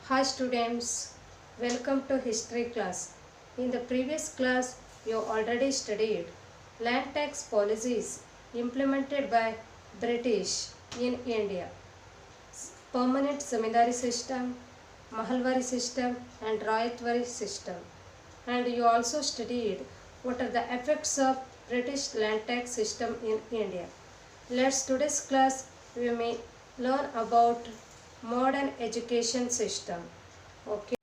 Hi students, welcome to history class. In the previous class, you already studied land tax policies implemented by British in India, permanent zamindari system, mahalwari system and rayatwari system. And you also studied what are the effects of British land tax system in India. Let's today's class we may learn about modern education system. Okay.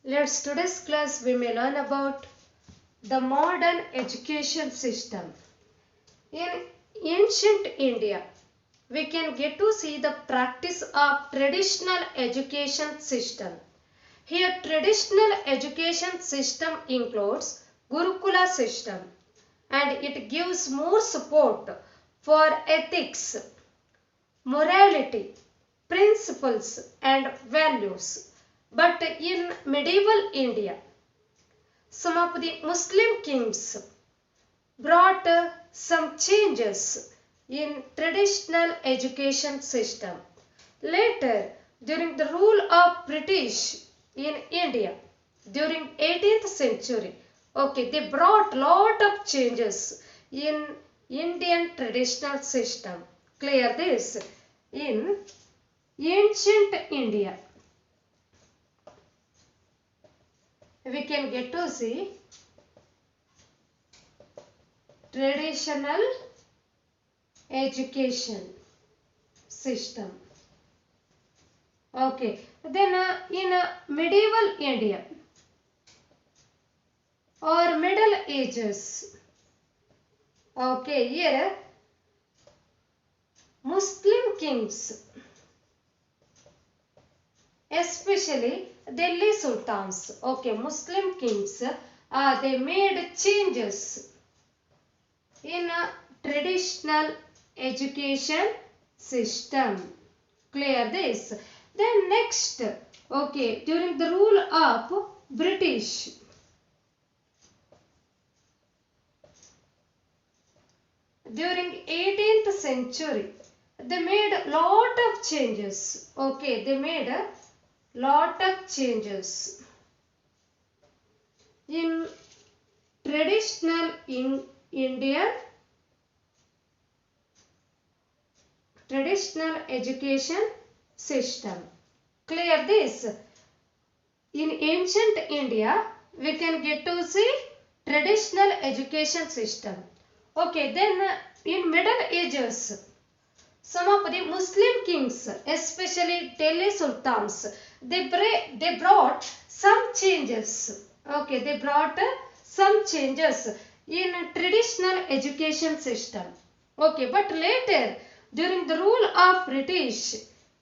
Let's today's class we may learn about the modern education system. In ancient India, we can get to see the practice of traditional education system. Here traditional education system includes Gurukula system and it gives more support for ethics, morality, principles and values. But in medieval India, some of the Muslim kings brought some changes in traditional education system. Later, during the rule of British in India, during 18th century, they brought lot of changes in Indian traditional system. Clear this? In ancient India, we can get to see traditional education system. Then in medieval India or Middle Ages, here Muslim kings, especially Delhi Sultans, Muslim kings, they made changes in a traditional education system. Clear this? Then next, during the rule of British, during 18th century, they made lot of changes. They made a lot of changes in traditional Indian traditional education system. Clear this? In ancient India, we can get to see traditional education system. Then in Middle Ages, some of the Muslim kings, especially Delhi Sultans, they brought some changes. They brought some changes in traditional education system. But later, during the rule of British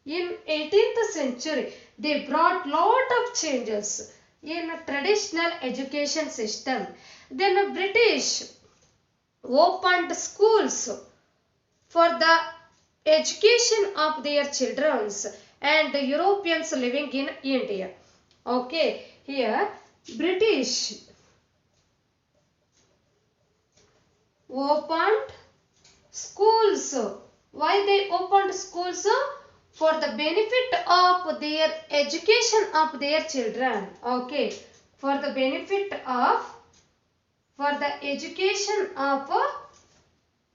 in 18th century, they brought lot of changes in traditional education system. Then British opened schools for the education of their children and the Europeans living in India. Here British opened schools. Why they opened schools? For the benefit of their education of their children. For the benefit of, for the education of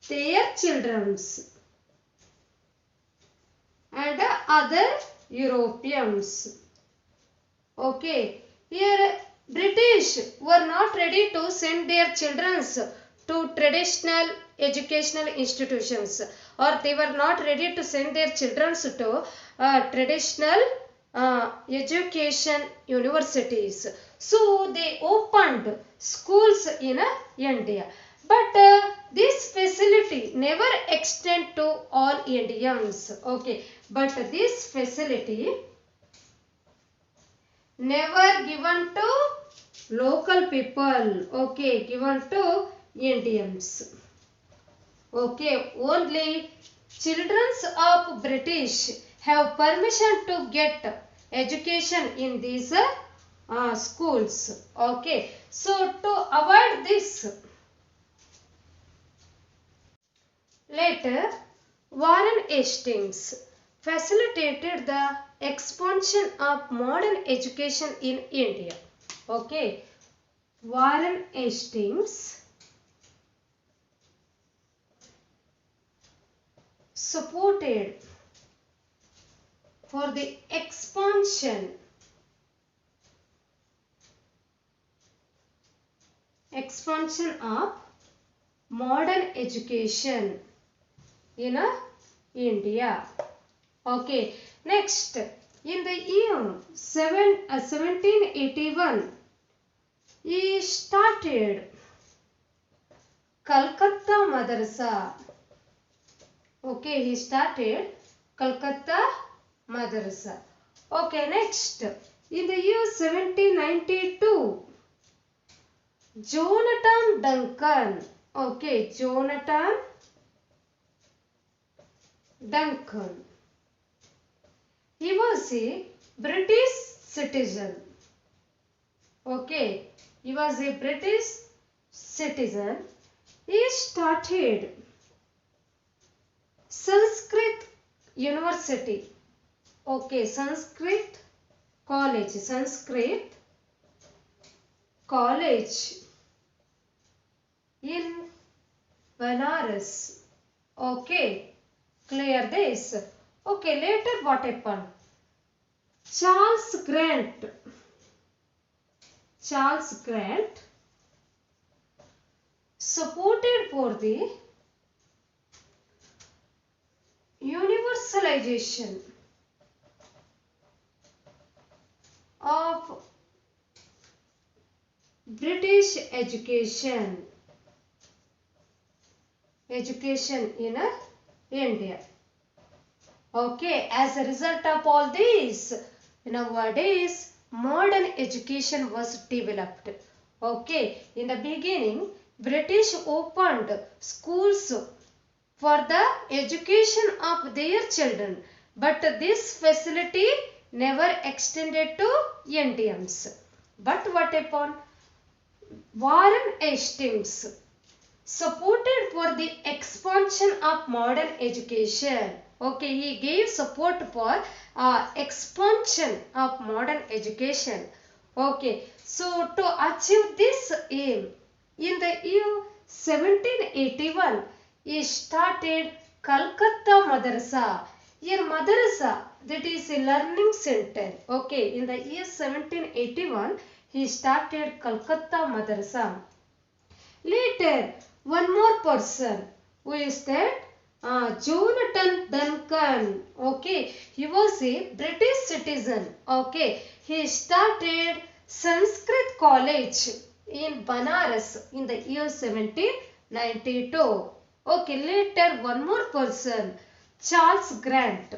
their children and other Europeans. Here British were not ready to send their children to traditional educational institutions, or they were not ready to send their children to traditional education universities. So they opened schools in India. But this facility never extend to all Indians. But this facility never given to local people. Given to Indians. Only children of British have permission to get education in these schools. So to avoid this, later Warren Hastings facilitated the expansion of modern education in India. Okay, Warren Hastings supported for the expansion of modern education in India. Okay, next, in the year 1781, he started Calcutta Madrasa. Okay, he started Calcutta Madrasa. Okay, next, in the year 1792, Jonathan Duncan. Okay, Jonathan Duncan. He was a British citizen. Okay, he was a British citizen. He started Sanskrit University. Okay, Sanskrit College in Banaras. Okay, clear this. Okay, later what happened? Charles Grant supported for the universalization of British education in India. Okay, as a result of all this, nowadays modern education was developed. Okay, in the beginning, British opened schools for the education of their children, but this facility never extended to Indians. But what happened? Warren Hastings supported for the expansion of modern education. Okay, he gave support for expansion of modern education. Okay, so to achieve this aim, in the year 1781, he started Calcutta Madrasa. Here Madrasa, that is a learning center. Okay, in the year 1781, he started Calcutta Madrasa. Later, one more person. Who is that? Jonathan Duncan. Okay, he was a British citizen. Okay, he started Sanskrit College in Banaras in the year 1792. Okay, later one more person, Charles Grant.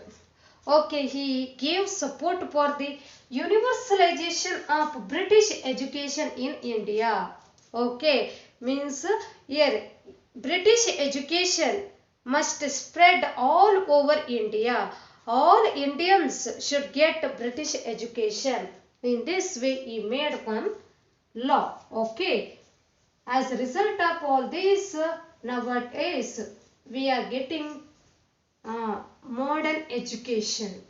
Okay, he gave support for the universalization of British education in India. Okay, means here British education must spread all over India. All Indians should get British education. In this way, he made one law. Okay, as a result of all this, nowadays we are getting modern education.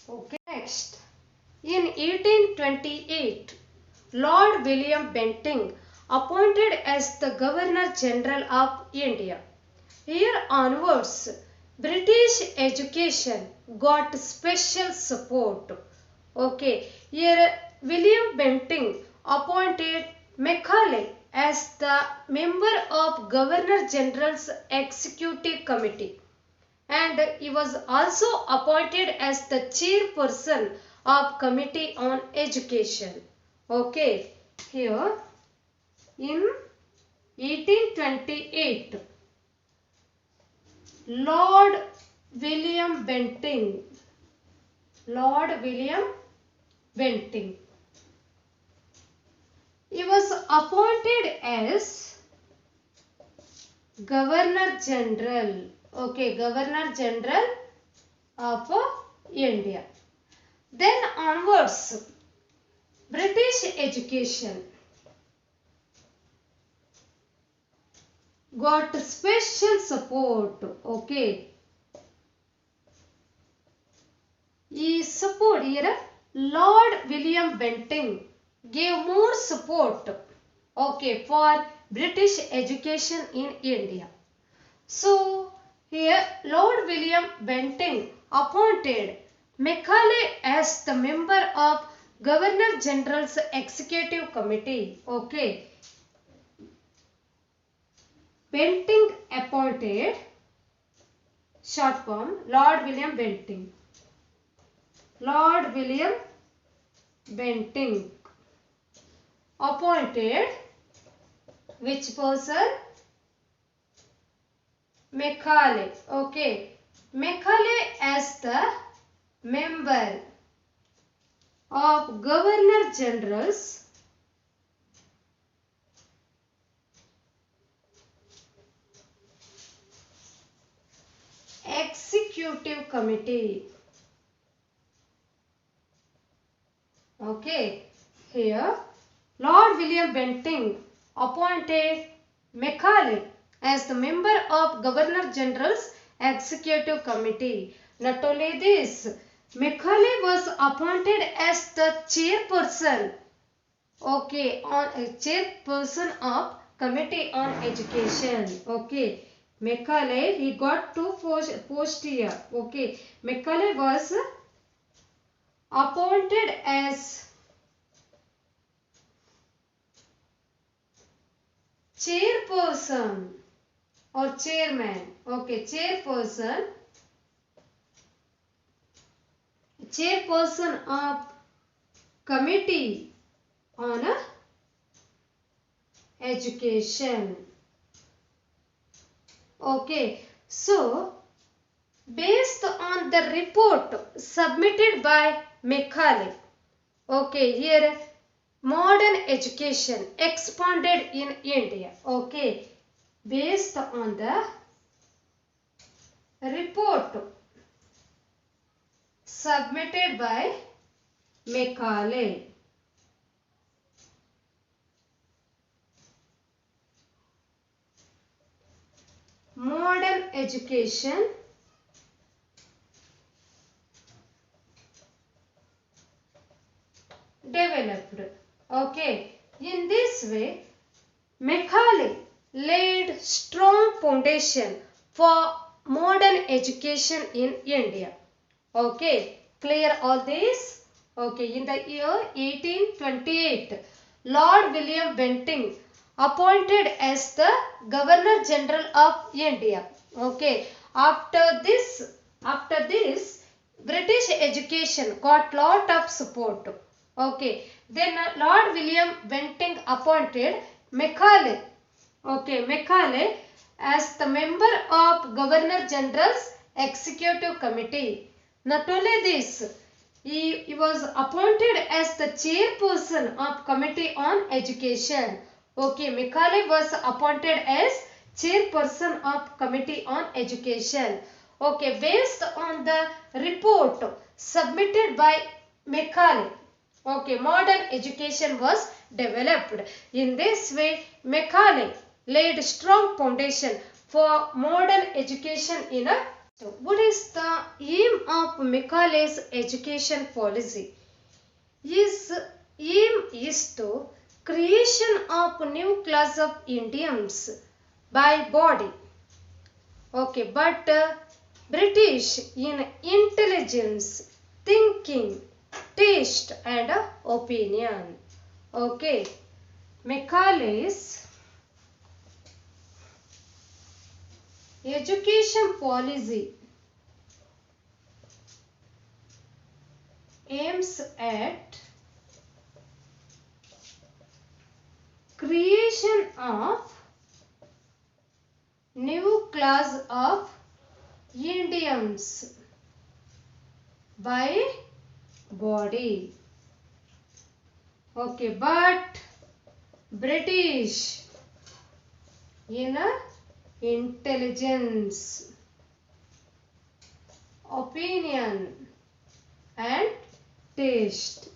Okay, next, in 1828, Lord William Bentinck appointed as the Governor General of India. Here onwards, British education got special support. Okay, here William Bentinck appointed Macaulay as the member of Governor General's Executive Committee, and he was also appointed as the chairperson of Committee on Education. Okay, here in 1828, Lord William Bentinck he was appointed as Governor General. Okay, Governor General of India. Then onwards, British education got special support. Okay, He support here Lord William Bentinck gave more support, okay, for British education in India. So here Lord William Bentinck appointed Macaulay as the member of Governor General's Executive Committee. Okay. Bentinck appointed, short form, Lord William Bentinck. Lord William Bentinck appointed which person? Macaulay. Okay. Macaulay as the member of Governor General's Executive Committee. Okay. Here Lord William Bentinck appointed Macaulay as the member of Governor General's Executive Committee. Not only this, Macaulay was appointed as the chairperson, okay, on a chairperson of Committee on Education. Okay, Macaulay, he got two posts here. Okay, Macaulay was appointed as chairperson or chairman. Okay, chairperson of Committee on Education. Okay, so based on the report submitted by Macaulay, okay, here modern education expanded in India. Okay, based on the report submitted by Macaulay, modern education developed. Okay, in this way Macaulay laid strong foundation for modern education in India. Okay, clear all this? Okay, in the year 1828, Lord William Bentinck appointed as the Governor General of India. Okay, after this, British education got lot of support. Okay, then Lord William Bentinck appointed Macaulay. Okay, Macaulay as the member of Governor General's Executive Committee. Not only this, he was appointed as the chairperson of Committee on Education. Okay, Macaulay was appointed as chairperson of Committee on Education. Okay, based on the report submitted by Macaulay, okay, modern education was developed. In this way, Macaulay laid strong foundation for modern education in a. What is the aim of Macaulay's education policy? His aim is to creation of new class of Indians by body. Okay, but British in intelligence, thinking, taste and opinion. Okay, Macaulay's education policy aims at creation of new class of Indians by body. Okay, but British in intelligence, opinion and taste.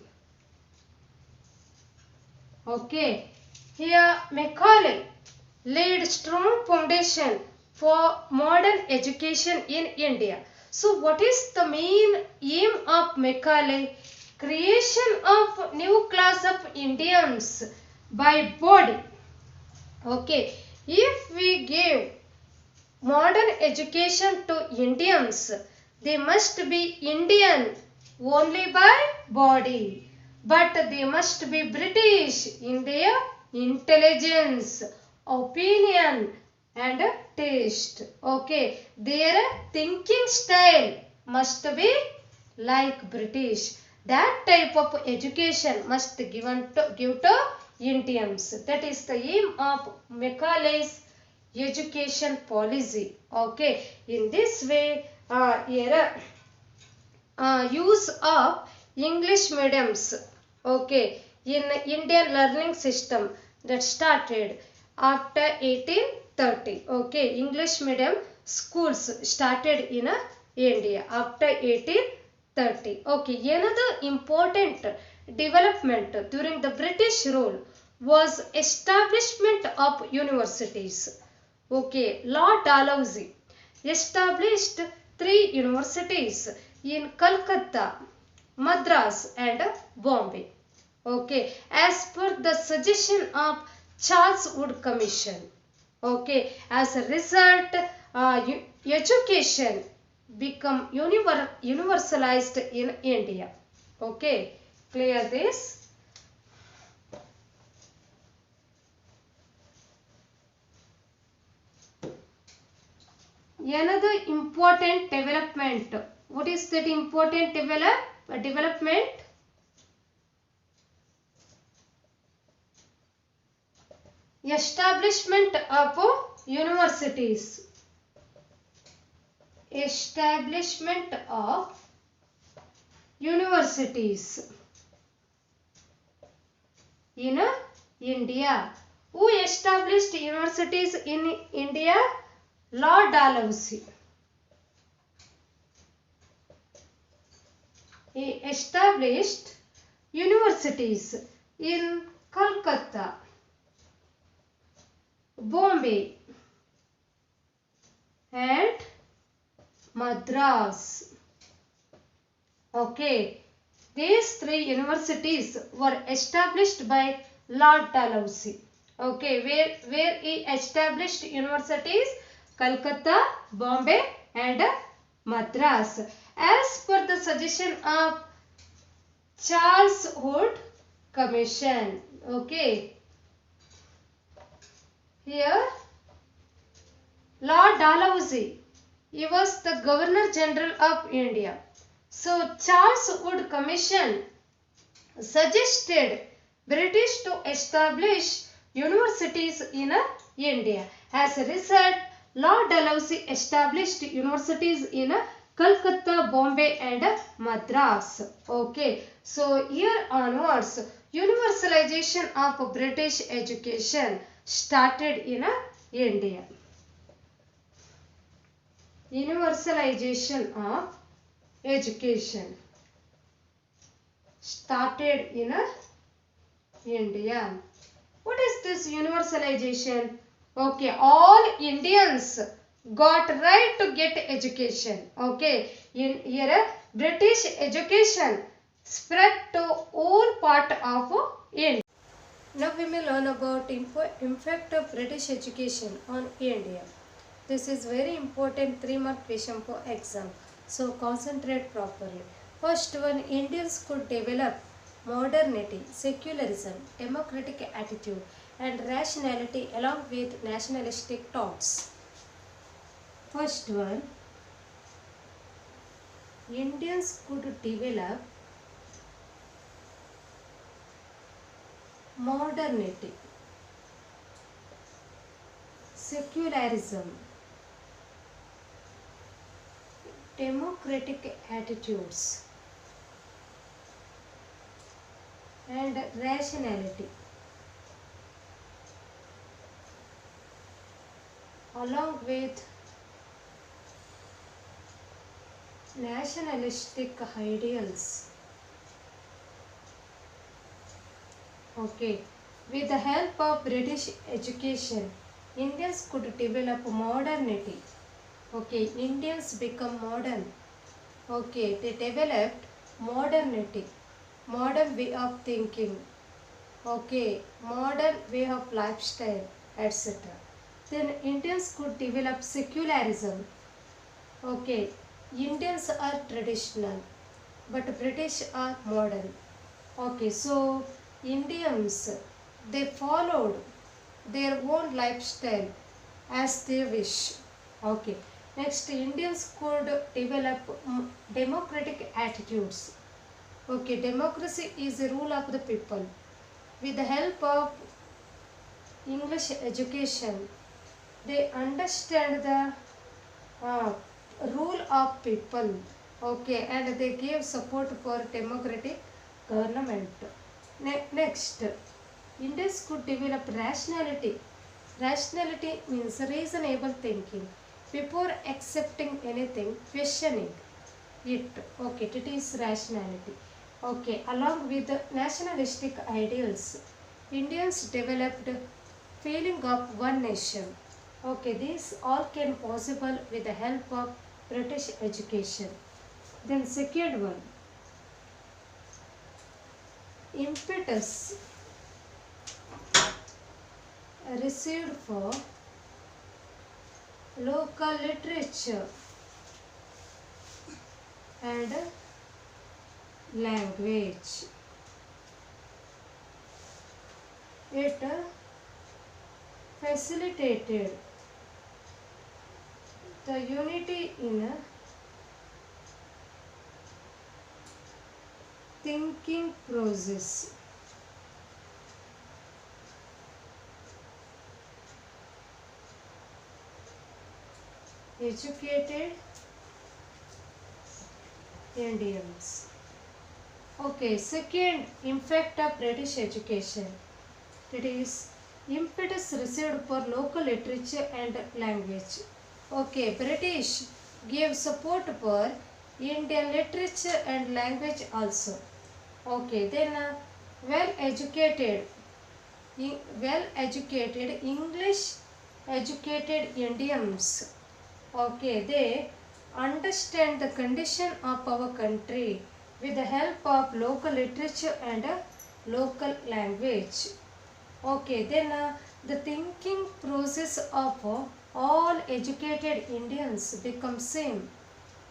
Okay, here Macaulay laid strong foundation for modern education in India. So what is the main aim of Macaulay? Creation of new class of Indians by body. Okay, if we give modern education to Indians, they must be Indian only by body, but they must be British in their intelligence, opinion and taste. Okay, their thinking style must be like British. That type of education must give to Indians. That is the aim of Macaulay's education policy. Okay, in this way, use of English mediums. Okay, in Indian learning system that started after 1830. Okay, English medium schools started in India after 1830. Okay, another important development during the British rule was establishment of universities. Okay, Lord Dalhousie established 3 universities in Calcutta, Madras and Bombay. Okay, as per the suggestion of Charles Wood Commission. Okay, as a result, education become universalized in India. Okay, clear this? Another important development. What is that important development? Establishment of universities. Establishment of universities in India. Who established universities in India? Lord Dalhousie. He established universities in Calcutta, Bombay and Madras. Okay, these 3 universities were established by Lord Dalhousie. Okay, where he established universities? Calcutta, Bombay and Madras. As per the suggestion of Charles Wood Commission. Okay. Here, Lord Dalhousie, he was the Governor General of India. So, Charles Wood Commission suggested British to establish universities in India. As a result, Lord Dalhousie established universities in Calcutta, Bombay and Madras. Okay, so here onwards, universalization of British education started in India. Universalization of education started in India. What is this universalization? Okay, all Indians got right to get education. Okay, in here British education spread to all part of India. Now we may learn about impact of British education on India. This is very important 3-mark question for exam. So concentrate properly. First one, Indians could develop modernity, secularism, democratic attitude and rationality along with nationalistic thoughts. First one, Indians could develop modernity, secularism, democratic attitudes and rationality along with nationalistic ideals. Okay, with the help of British education, Indians could develop modernity. Okay, Indians become modern Okay, they developed modernity, modern way of thinking, okay, modern way of lifestyle, etc. Then Indians could develop secularism. Okay, Indians are traditional, but British are modern. Okay, so Indians, they followed their own lifestyle as they wish. Okay, next Indians could develop democratic attitudes. Okay, democracy is the rule of the people. With the help of English education, they understand the uh, rule of people. Okay, and they give support for democratic government. Next, Indians could develop rationality. Rationality means reasonable thinking. Before accepting anything, questioning it. Okay, it is rationality. Okay, along with the nationalistic ideals, Indians developed feeling of one nation. Okay, this all can possible with the help of British education. Then second one, impetus received for local literature and language. It facilitated the unity in thinking process. Educated Indians. Okay, second impact of British education. That is impetus received for local literature and language. Okay, British gave support for Indian literature and language also. Okay, then well-educated, well-educated English educated Indians. Okay, they understand the condition of our country with the help of local literature and local language. Okay, then the thinking process of all educated Indians becomes same.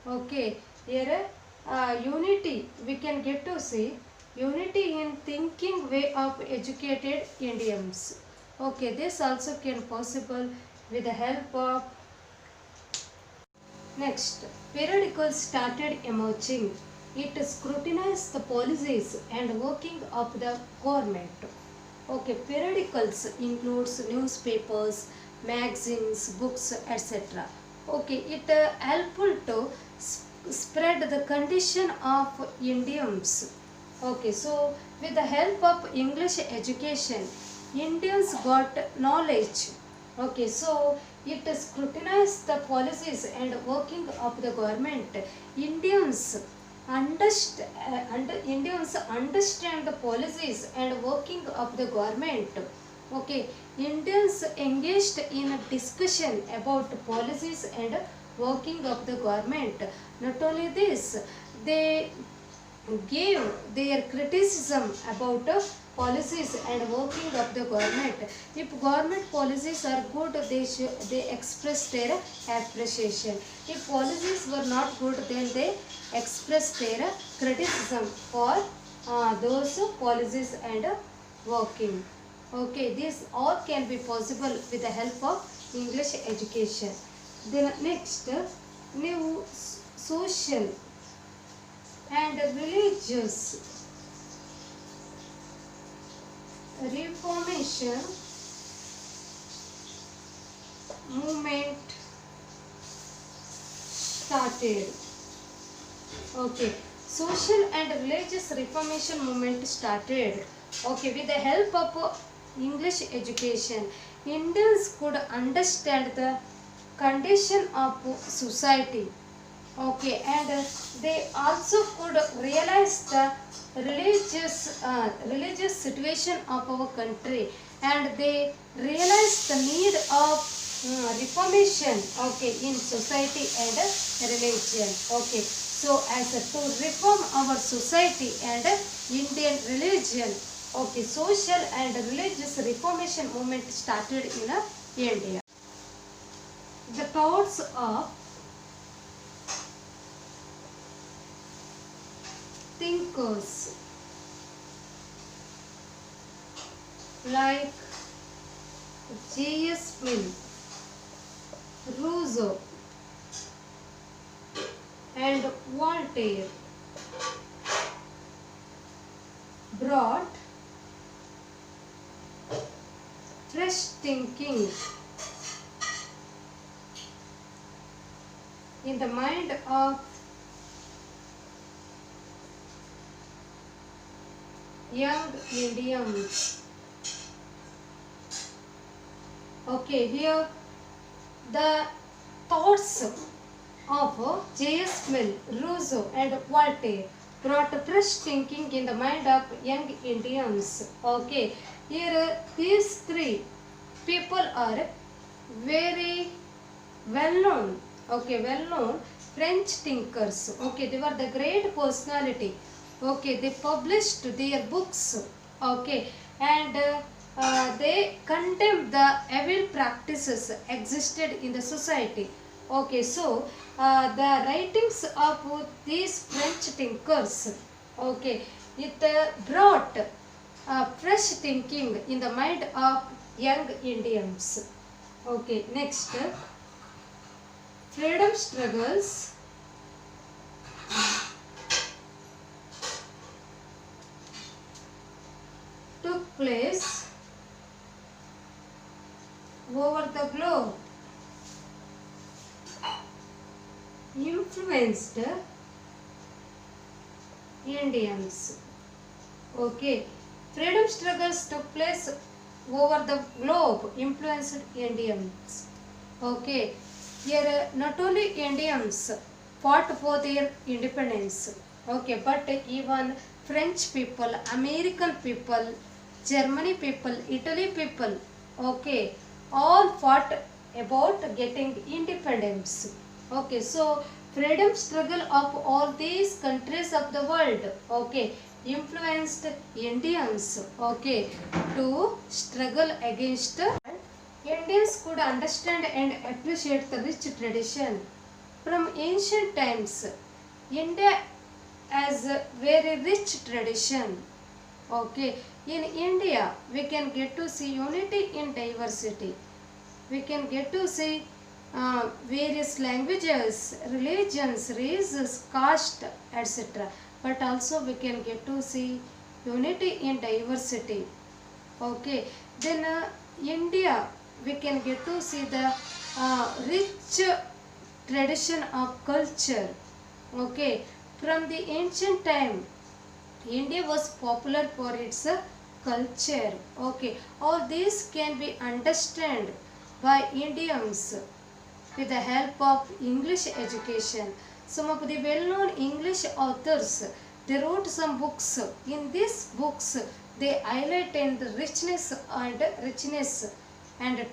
Okay, here unity we can get to see unity in thinking way of educated Indians. Okay, this also can possible with the help of next periodicals started emerging. It scrutinized the policies and working of the government. Okay, periodicals includes newspapers, magazines, books, etc. Okay, it helpful to spread the condition of Indians. Okay, so with the help of English education, Indians got knowledge. Okay, so it scrutinized the policies and working of the government. Indians understand the policies and working of the government. Okay, Indians engaged in a discussion about policies and working of the government. Not only this, they gave their criticism about policies and working of the government. If government policies are good, they express their appreciation. If policies were not good, then they express their criticism for those policies and working. Okay, this all can be possible with the help of English education. Then next, new social and religious reformation movement started. Okay, social and religious reformation movement started. Okay, with the help of English education, Indians could understand the condition of society. Okay, and they also could realize the religious situation of our country, and they realized the need of reformation. Okay, in society and religion. Okay, So as to reform our society and Indian religion. Okay, social and religious reformation movement started in India. The thoughts of thinkers like J.S. Mill, Rousseau and Voltaire brought fresh thinking in the mind of young Indians. Okay, here the thoughts of J.S. Mill, Rousseau and Voltaire brought fresh thinking in the mind of young Indians. Okay, here these three people are very well known. Okay, well known French thinkers. Okay, they were the great personality. Okay, they published their books. Okay, and they condemned the evil practices existed in the society. Okay, so the writings of these French thinkers, okay, it brought fresh thinking in the mind of young Indians. Okay, next, freedom struggles took place over the globe, influenced Indians. Okay, freedom struggles took place over the globe, influenced Indians. Okay, here not only Indians fought for their independence. Okay, but even French people, American people, Germany people, Italy people, okay, all fought about getting independence. Okay, so freedom struggle of all these countries of the world, okay, influenced Indians, okay, to struggle against. Indians could understand and appreciate the rich tradition from ancient times. India has a very rich tradition. Okay, in India we can get to see unity in diversity. We can get to see various languages, religions, races, caste, etc. But also we can get to see unity in diversity. Okay, then India we can get to see the rich tradition of culture. Okay, from the ancient time India was popular for its culture. Okay, all these can be understood by Indians with the help of English education. Some of the well-known English authors, they wrote some books. In these books, they highlight the richness and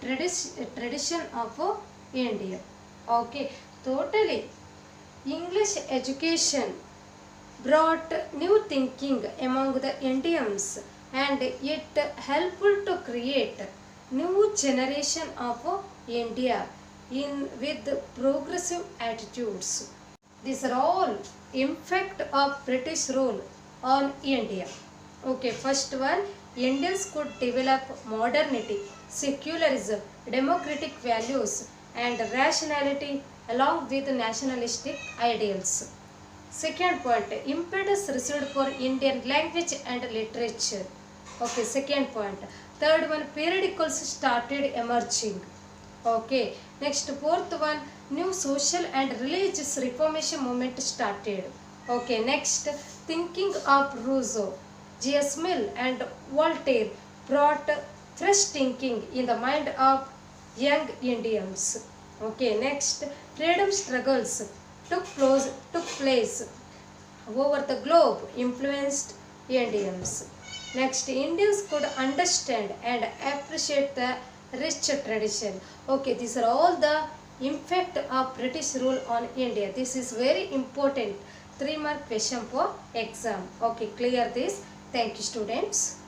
tradition of India. Okay, totally English education brought new thinking among the Indians and it helpful to create new generation of India with progressive attitudes. These are all impact of British rule on India. Okay, first one, Indians could develop modernity, secularism, democratic values and rationality along with nationalistic ideals. Second point, impetus received for Indian language and literature. Okay, second point. Third one, periodicals started emerging. Okay, next fourth one, new social and religious reformation movement started. Okay, next, thinking of Rousseau, J.S. Mill and Voltaire brought fresh thinking in the mind of young Indians. Okay, next, freedom struggles took place over the globe, influenced Indians. Next, Indians could understand and appreciate the rich tradition. Okay, these are all the impact of British rule on India. This is very important. 3 mark question for exam. Okay, clear this. Thank you students.